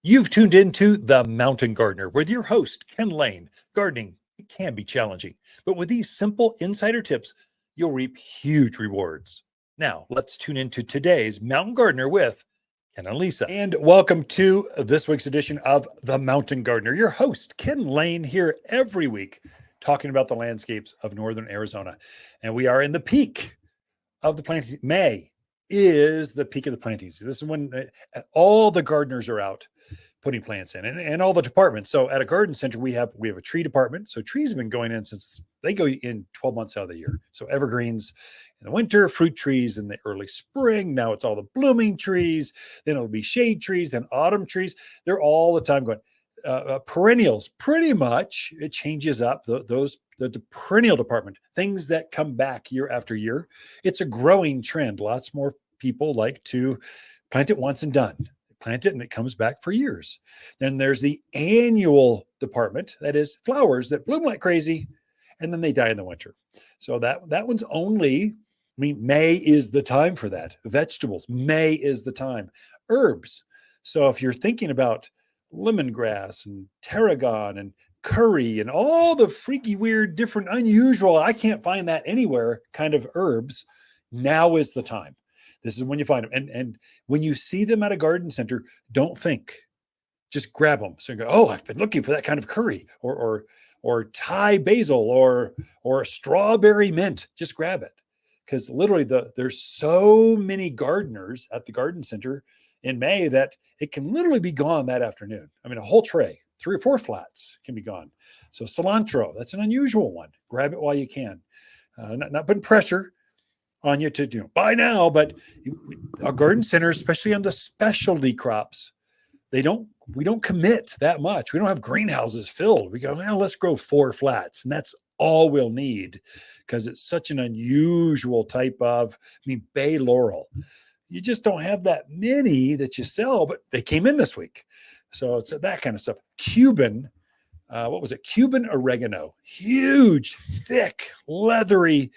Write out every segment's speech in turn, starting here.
You've tuned into The Mountain Gardener with your host, Ken Lain. Gardening, it can be challenging, but with these simple insider tips, you'll reap huge rewards. Now, let's tune into today's Mountain Gardener with Ken and Lisa. And welcome to this week's edition of The Mountain Gardener. Your host, Ken Lain, here every week talking about the landscapes of northern Arizona. And we are in the peak of the planting. May is the peak of the planting season. This is when all the gardeners are out putting plants in, and all the departments. So at a garden center, we have a tree department. So trees have been going in since they go in 12 months out of the year. So evergreens in the winter, fruit trees in the early spring. Now it's all the blooming trees. Then it'll be shade trees, then autumn trees. They're all the time going. Perennials, pretty much, it changes up. The perennial department, things that come back year after year. It's a growing trend. Lots more people like to plant it once and done. Plant it and it comes back for years. Then there's the annual department, that is flowers that bloom like crazy and then they die in the winter. So that one's only, May is the time for that. Vegetables, May is the time. Herbs. So if you're thinking about lemongrass and tarragon and curry and all the freaky, weird, different, unusual, I can't find that anywhere kind of herbs, now is the time. This is when you find them. And when you see them at a garden center, don't think, just grab them. So you go, oh, I've been looking for that kind of curry or Thai basil or strawberry mint. Just grab it. Because literally there's so many gardeners at the garden center in May that it can literally be gone that afternoon. A whole tray, 3 or 4 flats can be gone. So cilantro, that's an unusual one. Grab it while you can. Not putting pressure on you to buy now, but our garden centers, especially on the specialty crops, we don't commit that much. We don't have greenhouses filled. We go, well, let's grow 4 flats, and that's all we'll need because it's such an unusual type of, bay laurel. You just don't have that many that you sell, but they came in this week. So it's that kind of stuff. Cuban oregano, huge, thick, leathery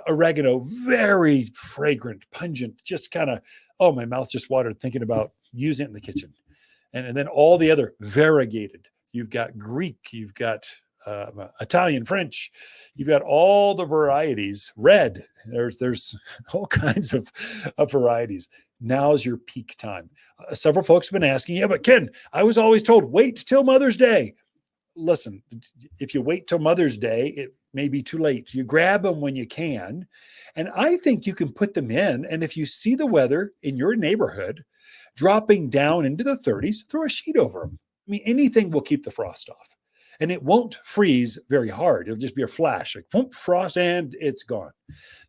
oregano, very fragrant, pungent, just kind of, oh, my mouth just watered thinking about using it in the kitchen. And then all the other variegated, you've got Greek, you've got Italian, French, you've got all the varieties, red, there's all kinds of varieties. Now's your peak time. Several folks have been asking, yeah, but Ken, I was always told, wait till Mother's Day. Listen, if you wait till Mother's Day, it may be too late. You grab them when you can. And I think you can put them in. And if you see the weather in your neighborhood dropping down into the 30s, throw a sheet over them. Anything will keep the frost off. And it won't freeze very hard. It'll just be a flash, like boom, frost, and it's gone.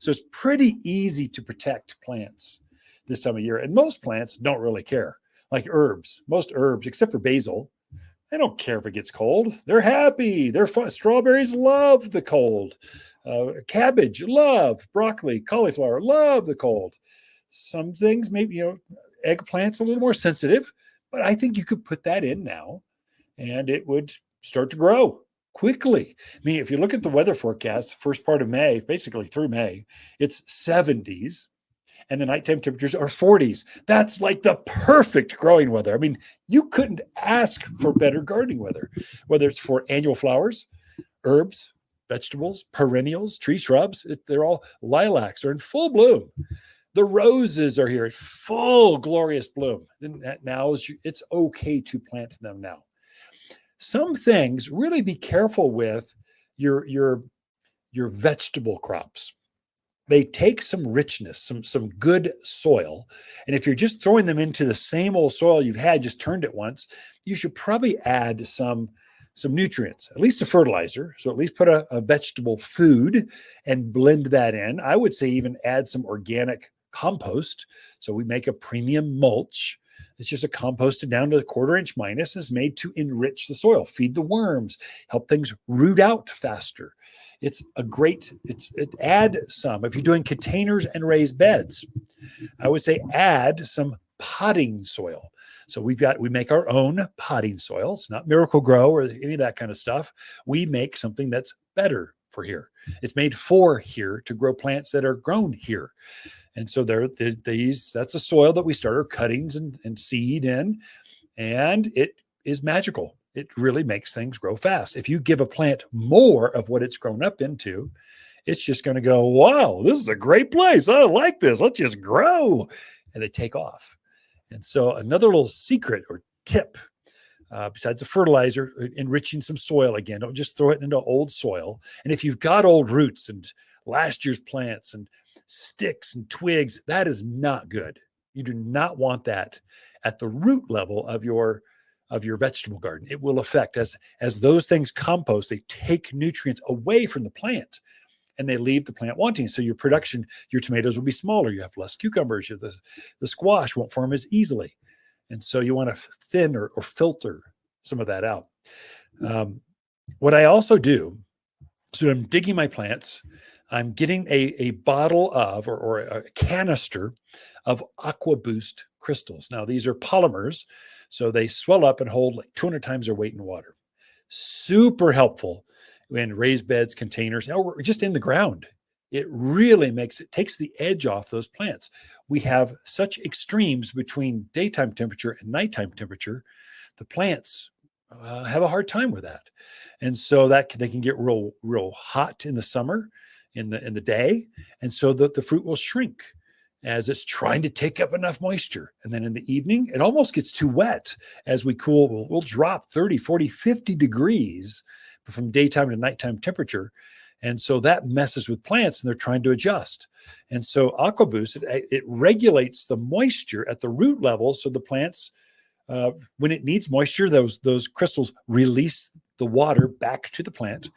So it's pretty easy to protect plants this time of year. And most plants don't really care. Like herbs, most herbs, except for basil, they don't care if it gets cold. They're happy. They're fun. Strawberries love the cold. Cabbage, love. Broccoli, cauliflower, love the cold. Some things, maybe, eggplant's a little more sensitive, but I think you could put that in now and it would start to grow quickly. If you look at the weather forecast, first part of May, basically through May, it's 70s. And the nighttime temperatures are 40s. That's like the perfect growing weather. You couldn't ask for better gardening weather, whether it's for annual flowers, herbs, vegetables, perennials, tree shrubs. They're all lilacs are in full bloom. The roses are here at full glorious bloom. And now it's okay to plant them now. Some things, really be careful with your vegetable crops. They take some richness, some good soil. And if you're just throwing them into the same old soil you've had, just turned it once, you should probably add some nutrients, at least a fertilizer. So at least put a vegetable food and blend that in. I would say even add some organic compost. So we make a premium mulch. It's just a composted down to a 1/4 inch minus, is made to enrich the soil, feed the worms, help things root out faster. Add some. If you're doing containers and raised beds, I would say add some potting soil. So we make our own potting soil. It's not Miracle Grow or any of that kind of stuff. We make something that's better for here. It's made for here to grow plants that are grown here. And so that's a soil that we start our cuttings and seed in. and it is magical. It really makes things grow fast. If you give a plant more of what it's grown up into, it's just going to go, wow, this is a great place. I like this. Let's just grow. And they take off. And so another little secret or tip, besides the fertilizer, enriching some soil again. Don't just throw it into old soil. And if you've got old roots and last year's plants and sticks and twigs, that is not good. You do not want that at the root level of your vegetable garden. It will affect, as those things compost, they take nutrients away from the plant and they leave the plant wanting. So your production, your tomatoes will be smaller. You have less cucumbers. The squash won't form as easily. And so you want to thin or filter some of that out. What I also do, so I'm digging my plants, I'm getting a bottle of, or a canister of Aqua Boost crystals. Now, these are polymers, so they swell up and hold like 200 times their weight in water. Super helpful in raised beds, containers, or just in the ground. It really takes the edge off those plants. We have such extremes between daytime temperature and nighttime temperature. The plants have a hard time with that. And so that they can get real hot in the summer, in the day. And so the fruit will shrink as it's trying to take up enough moisture. And then in the evening, it almost gets too wet. As we cool, we'll drop 30, 40, 50 degrees from daytime to nighttime temperature. And so that messes with plants and they're trying to adjust. And so AquaBoost, it regulates the moisture at the root level. So the plants, when it needs moisture, those crystals release the water back to the plant.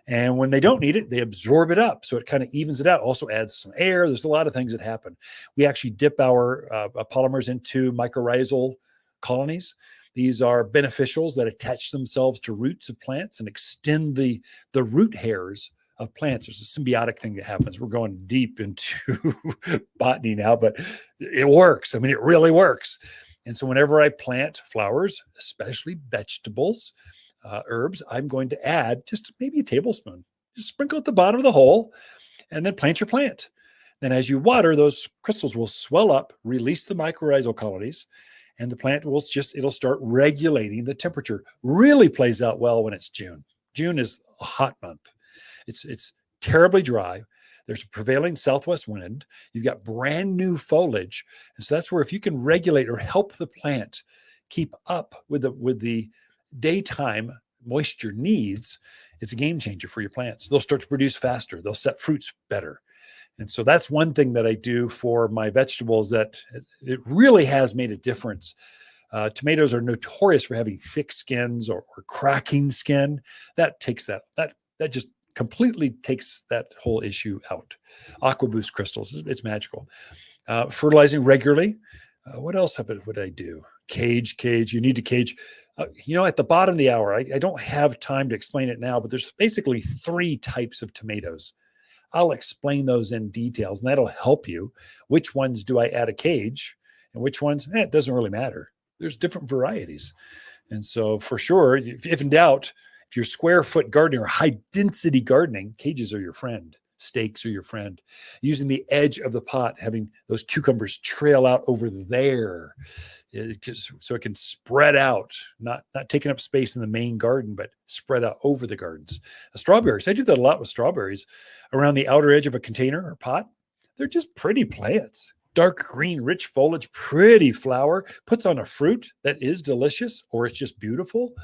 And when they don't need it, they absorb it up. So it kind of evens it out. Also adds some air. There's a lot of things that happen. We actually dip our polymers into mycorrhizal colonies. These are beneficials that attach themselves to roots of plants and extend the root hairs of plants. There's a symbiotic thing that happens. We're going deep into botany now, but it works. I mean, it really works. And so whenever I plant flowers, especially vegetables, herbs, I'm going to add just maybe a tablespoon. Just sprinkle at the bottom of the hole and then plant your plant. Then as you water, those crystals will swell up, release the mycorrhizal colonies, and the plant it'll start regulating the temperature. Really plays out well when it's June. June is a hot month. It's terribly dry. There's a prevailing southwest wind. You've got brand new foliage. And so that's where if you can regulate or help the plant keep up with the daytime moisture needs, it's a game changer for your plants. They'll start to produce faster. They'll set fruits better. And so that's one thing that I do for my vegetables that it really has made a difference. Tomatoes are notorious for having thick skins or cracking skin. That takes that just completely takes that whole issue out. AquaBoost crystals, it's magical. Fertilizing regularly. What else would I do? Cage. You need to cage. At the bottom of the hour, I don't have time to explain it now, but there's basically 3 types of tomatoes. I'll explain those in details, and that'll help you. Which ones do I add a cage, and which ones, it doesn't really matter. There's different varieties. And so for sure, if in doubt, if you're square foot gardening or high density gardening, cages are your friend. Stakes are your friend. Using the edge of the pot, having those cucumbers trail out over there, so it can spread out, not taking up space in the main garden, but spread out over the gardens. Strawberries, I do that a lot with strawberries. Around the outer edge of a container or pot, they're just pretty plants. Dark green, rich foliage, pretty flower, puts on a fruit that is delicious, or it's just beautiful.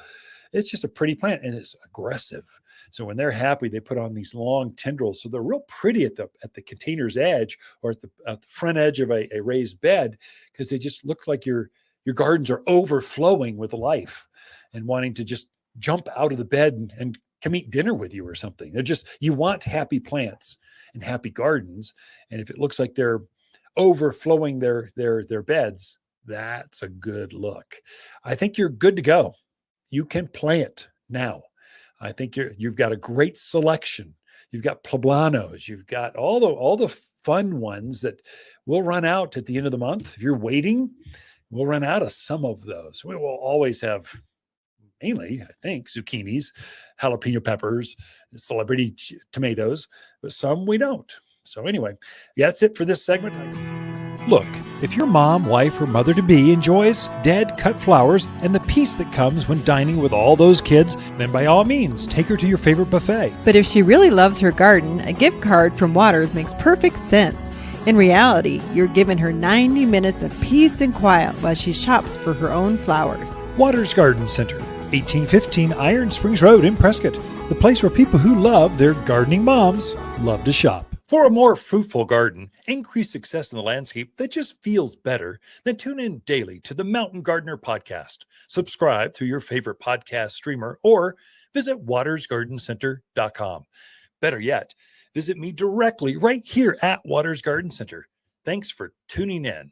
It's just a pretty plant, and it's aggressive. So when they're happy, they put on these long tendrils. So they're real pretty at the container's edge or at the front edge of a raised bed, because they just look like your gardens are overflowing with life and wanting to just jump out of the bed and come eat dinner with you or something. You want happy plants and happy gardens. And if it looks like they're overflowing their beds, that's a good look. I think you're good to go. You can plant now. I think you've got a great selection. You've got poblanos. You've got all the fun ones that will run out at the end of the month. If you're waiting, we'll run out of some of those. We will always have, mainly, I think, zucchinis, jalapeno peppers, celebrity tomatoes, but some we don't. So anyway, that's it for this segment. Look, If your mom, wife, or mother-to-be enjoys dead cut flowers and the peace that comes when dining with all those kids, then by all means, take her to your favorite buffet. But if she really loves her garden, a gift card from Waters makes perfect sense. In reality, you're giving her 90 minutes of peace and quiet while she shops for her own flowers. Waters Garden Center, 1815 Iron Springs Road in Prescott, the place where people who love their gardening moms love to shop. For a more fruitful garden, increased success in the landscape that just feels better, then tune in daily to the Mountain Gardener podcast. Subscribe through your favorite podcast streamer or visit watersgardencenter.com. Better yet, visit me directly right here at Waters Garden Center. Thanks for tuning in.